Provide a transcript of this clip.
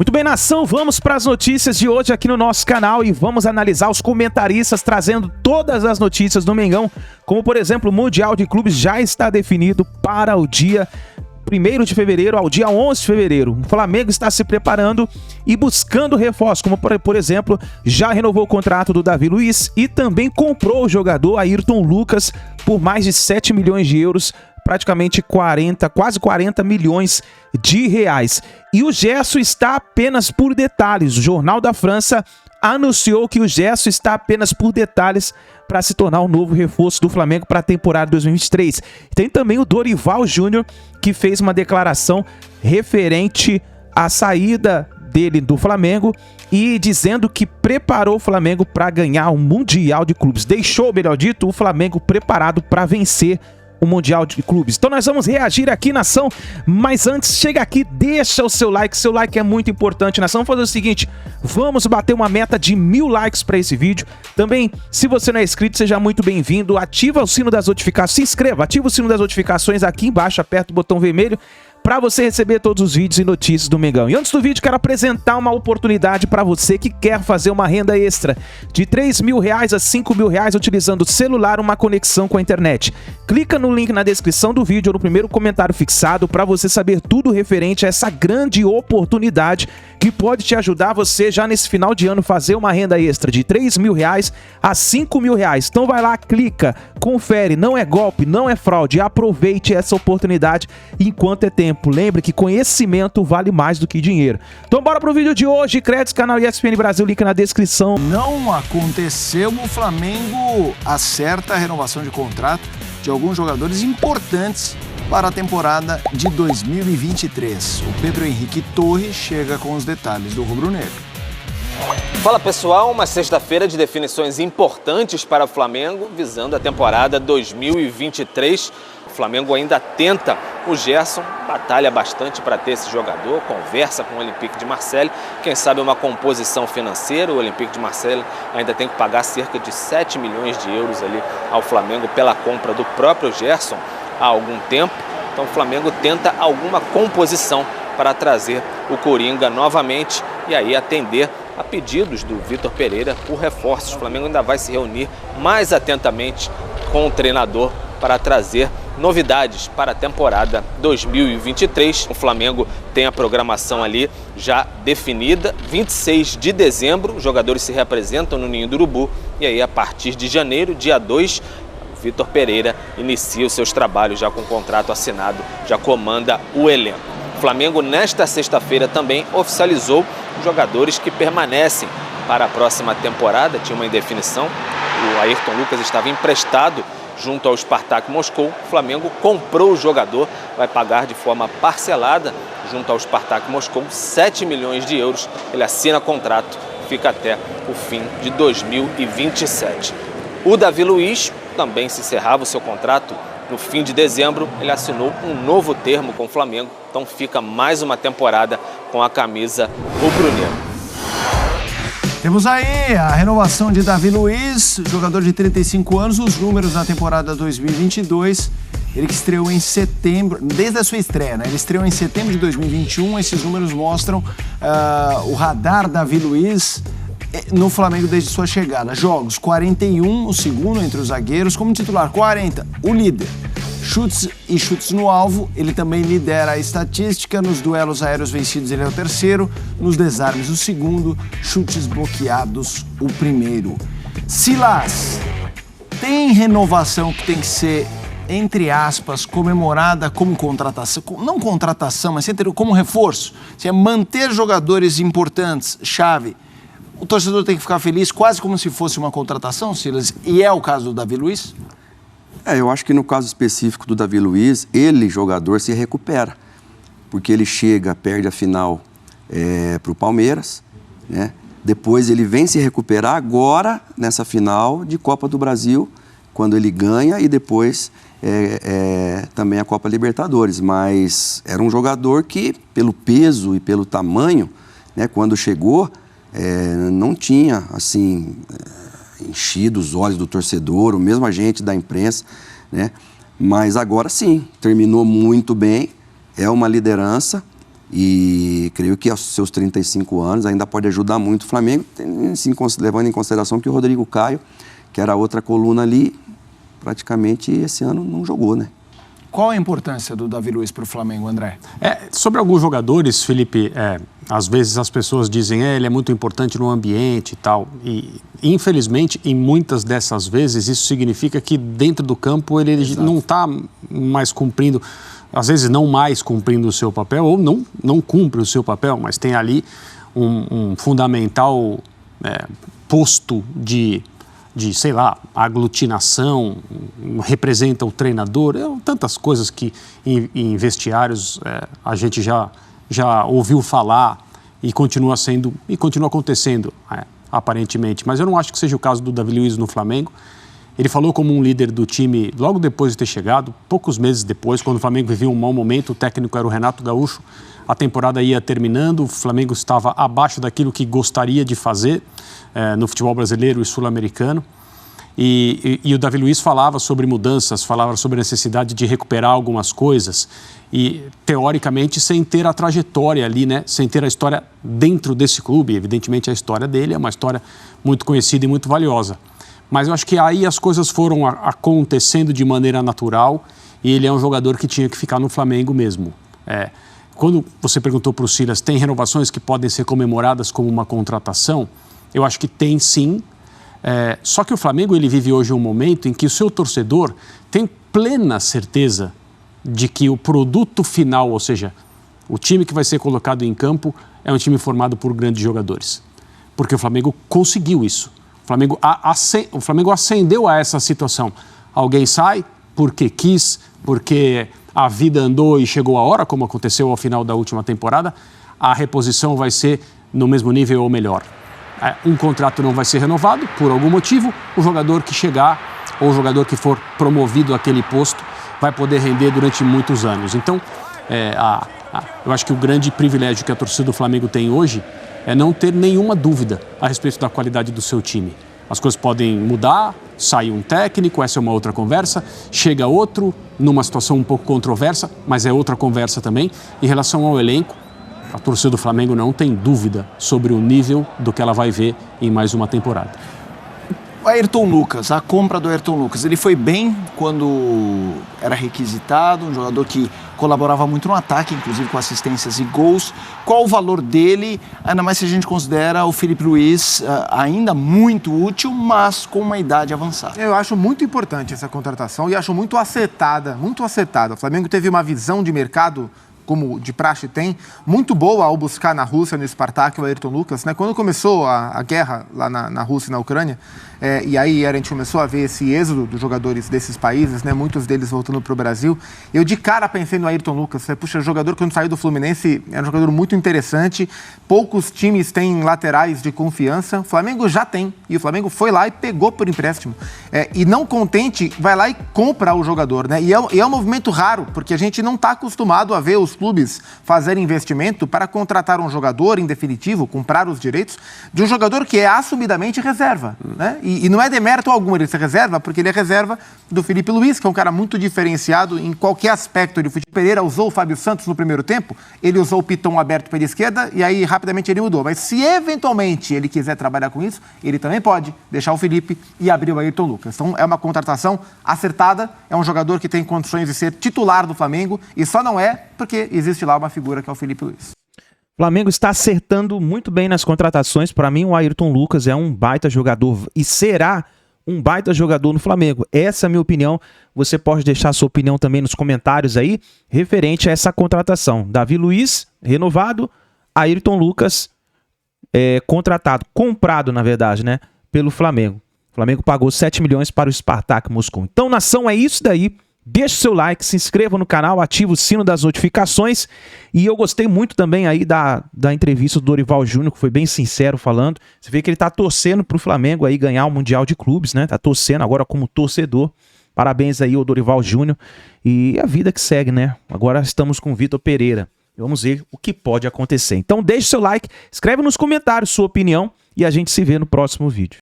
Muito bem, nação, vamos para as notícias de hoje aqui no nosso canal e vamos analisar os comentaristas trazendo todas as notícias do Mengão, como por exemplo, o Mundial de Clubes já está definido para o dia 1º de fevereiro ao dia 11 de fevereiro. O Flamengo está se preparando e buscando reforços, como por exemplo, já renovou o contrato do Davi Luiz e também comprou o jogador Ayrton Lucas por mais de 7 milhões de euros, praticamente quase 40 milhões de reais. E o Gerson está apenas por detalhes. O Jornal da França anunciou que o Gerson está apenas por detalhes para se tornar o novo reforço do Flamengo para a temporada 2023. Tem também o Dorival Júnior, que fez uma declaração referente à saída dele do Flamengo e dizendo que preparou o Flamengo para ganhar o Mundial de Clubes. Deixou, melhor dito, o Flamengo preparado para vencer o Mundial de Clubes. Então nós vamos reagir aqui, nação, mas antes, chega aqui, deixa o seu like é muito importante, nação. Vamos fazer o seguinte, vamos bater uma meta de 1000 likes para esse vídeo. Também, se você não é inscrito, seja muito bem-vindo, ativa o sino das notificações, se inscreva, ativa o sino das notificações aqui embaixo, aperta o botão vermelho, para você receber todos os vídeos e notícias do Mengão. E antes do vídeo, quero apresentar uma oportunidade para você que quer fazer uma renda extra de R$3.000 a R$5.000 utilizando o celular, uma conexão com a internet. Clica no link na descrição do vídeo ou no primeiro comentário fixado para você saber tudo referente a essa grande oportunidade que pode te ajudar você já nesse final de ano fazer uma renda extra de R$3.000 a R$5.000. Então vai lá, clica, confere, não é golpe, não é fraude, aproveite essa oportunidade enquanto é tempo. Lembre que conhecimento vale mais do que dinheiro. Então bora pro vídeo de hoje, créditos, canal ESPN Brasil, link na descrição. Não aconteceu, o Flamengo acerta a renovação de contrato de alguns jogadores importantes para a temporada de 2023. O Pedro Henrique Torres chega com os detalhes do rubro-negro. Fala pessoal, uma sexta-feira de definições importantes para o Flamengo, visando a temporada 2023. O Flamengo ainda tenta o Gerson, batalha bastante para ter esse jogador, conversa com o Olympique de Marseille, quem sabe uma composição financeira. O Olympique de Marseille ainda tem que pagar cerca de 7 milhões de euros ali ao Flamengo pela compra do próprio Gerson há algum tempo. Então o Flamengo tenta alguma composição para trazer o Coringa novamente e aí atender a pedidos do Vitor Pereira por reforços. O Flamengo ainda vai se reunir mais atentamente com o treinador para trazer novidades para a temporada 2023. O Flamengo tem a programação ali já definida. 26 de dezembro, os jogadores se reapresentam no Ninho do Urubu e aí a partir de janeiro, dia 2, Vitor Pereira inicia os seus trabalhos já com o contrato assinado, já comanda o elenco. O Flamengo nesta sexta-feira também oficializou os jogadores que permanecem para a próxima temporada. Tinha uma indefinição, o Ayrton Lucas estava emprestado junto ao Spartak Moscou. O Flamengo comprou o jogador, vai pagar de forma parcelada junto ao Spartak Moscou 7 milhões de euros. Ele assina contrato, fica até o fim de 2027. O Davi Luiz também se encerrava o seu contrato no fim de dezembro. Ele assinou um novo termo com o Flamengo, então fica mais uma temporada com a camisa rubro-negra. Temos aí a renovação de Davi Luiz, jogador de 35 anos, os números na temporada 2022. Ele que estreou em setembro, desde a sua estreia, né? Ele estreou em setembro de 2021. Esses números mostram o radar Davi Luiz no Flamengo desde sua chegada. Jogos, 41, o segundo entre os zagueiros. Como titular, 40, o líder. Chutes no alvo, ele também lidera a estatística. Nos duelos aéreos vencidos, ele é o terceiro. Nos desarmes, o segundo. Chutes bloqueados, o primeiro. Silas, tem renovação que tem que ser, entre aspas, comemorada como contratação? Não contratação, mas como reforço. Se é manter jogadores importantes, chave. O torcedor tem que ficar feliz, quase como se fosse uma contratação, Silas. E é o caso do Davi Luiz? Eu acho que no caso específico do Davi Luiz, ele, jogador, se recupera. Porque ele chega, perde a final para o Palmeiras, né? Depois ele vem se recuperar agora nessa final de Copa do Brasil, quando ele ganha, e depois também a Copa Libertadores. Mas era um jogador que, pelo peso e pelo tamanho, né, quando chegou, não tinha, assim, enchido os olhos do torcedor, o mesmo agente da imprensa, né? Mas agora sim, terminou muito bem, é uma liderança E creio que aos seus 35 anos ainda pode ajudar muito o Flamengo, levando em consideração que o Rodrigo Caio, que era a outra coluna ali, praticamente esse ano não jogou, né? Qual a importância do Davi Luiz para o Flamengo, André? Sobre alguns jogadores, Felipe, às vezes as pessoas dizem ele é muito importante no ambiente e tal. E, infelizmente, em muitas dessas vezes, isso significa que dentro do campo ele não está mais cumprindo, às vezes não mais cumprindo o seu papel, ou não cumpre o seu papel, mas tem ali um fundamental posto de, sei lá, aglutinação, representa o treinador, tantas coisas que em vestiários a gente já ouviu falar e continua sendo, e continua acontecendo, aparentemente. Mas eu não acho que seja o caso do Davi Luiz no Flamengo. Ele falou como um líder do time logo depois de ter chegado, poucos meses depois, quando o Flamengo vivia um mau momento, o técnico era o Renato Gaúcho, a temporada ia terminando, o Flamengo estava abaixo daquilo que gostaria de fazer no futebol brasileiro e sul-americano. E o Davi Luiz falava sobre mudanças, falava sobre a necessidade de recuperar algumas coisas e, teoricamente, sem ter a trajetória ali, né? Sem ter a história dentro desse clube. Evidentemente, a história dele é uma história muito conhecida e muito valiosa. Mas eu acho que aí as coisas foram acontecendo de maneira natural e ele é um jogador que tinha que ficar no Flamengo mesmo. Quando você perguntou para o Silas, tem renovações que podem ser comemoradas como uma contratação? Eu acho que tem sim. Só que o Flamengo ele vive hoje um momento em que o seu torcedor tem plena certeza de que o produto final, ou seja, o time que vai ser colocado em campo, é um time formado por grandes jogadores. Porque o Flamengo conseguiu isso. O Flamengo ascendeu a essa situação. Alguém sai porque quis, porque a vida andou e chegou a hora, como aconteceu ao final da última temporada, a reposição vai ser no mesmo nível ou melhor. Um contrato não vai ser renovado por algum motivo, o jogador que chegar ou o jogador que for promovido àquele posto vai poder render durante muitos anos. Então, eu acho que o grande privilégio que a torcida do Flamengo tem hoje é não ter nenhuma dúvida a respeito da qualidade do seu time. As coisas podem mudar, sai um técnico, essa é uma outra conversa, chega outro numa situação um pouco controversa, mas é outra conversa também. Em relação ao elenco, a torcida do Flamengo não tem dúvida sobre o nível do que ela vai ver em mais uma temporada. O Ayrton Lucas, a compra do Ayrton Lucas, ele foi bem quando era requisitado, um jogador que colaborava muito no ataque, inclusive com assistências e gols. Qual o valor dele, ainda mais se a gente considera o Filipe Luís ainda muito útil, mas com uma idade avançada? Eu acho muito importante essa contratação e acho muito acertada, muito acertada. O Flamengo teve uma visão de mercado, como de praxe tem, muito boa ao buscar na Rússia, no Spartak, o Ayrton Lucas, né? Quando começou a guerra lá na Rússia e na Ucrânia, e aí a gente começou a ver esse êxodo dos jogadores desses países, né? Muitos deles voltando para o Brasil, eu de cara pensei no Ayrton Lucas, puxa, jogador quando saiu do Fluminense é um jogador muito interessante, poucos times têm laterais de confiança, o Flamengo já tem, e o Flamengo foi lá e pegou por empréstimo, e não contente, vai lá e compra o jogador, né? E é um movimento raro, porque a gente não está acostumado a ver os clubes fazerem investimento para contratar um jogador, em definitivo, comprar os direitos, de um jogador que é assumidamente reserva, né? E não é demérito algum ele ser reserva, porque ele é reserva do Filipe Luís, que é um cara muito diferenciado em qualquer aspecto de futebol. Pereira usou o Fábio Santos no primeiro tempo, ele usou o Piton aberto pela esquerda e aí rapidamente ele mudou. Mas se eventualmente ele quiser trabalhar com isso, ele também pode deixar o Felipe e abrir o Ayrton Lucas. Então é uma contratação acertada, é um jogador que tem condições de ser titular do Flamengo e só não é porque existe lá uma figura que é o Filipe Luís. O Flamengo está acertando muito bem nas contratações. Para mim, o Ayrton Lucas é um baita jogador e será um baita jogador no Flamengo. Essa é a minha opinião. Você pode deixar sua opinião também nos comentários aí, referente a essa contratação. Davi Luiz, renovado, Ayrton Lucas, contratado, comprado, na verdade, né, pelo Flamengo. O Flamengo pagou 7 milhões para o Spartak Moscou. Então, nação, é isso daí. Deixe seu like, se inscreva no canal, ative o sino das notificações. E eu gostei muito também aí da entrevista do Dorival Júnior, que foi bem sincero falando. Você vê que ele tá torcendo pro Flamengo aí ganhar o Mundial de Clubes, né? Tá torcendo agora como torcedor. Parabéns aí ao Dorival Júnior. E a vida que segue, né? Agora estamos com o Vitor Pereira. Vamos ver o que pode acontecer. Então deixe seu like, escreve nos comentários sua opinião e a gente se vê no próximo vídeo.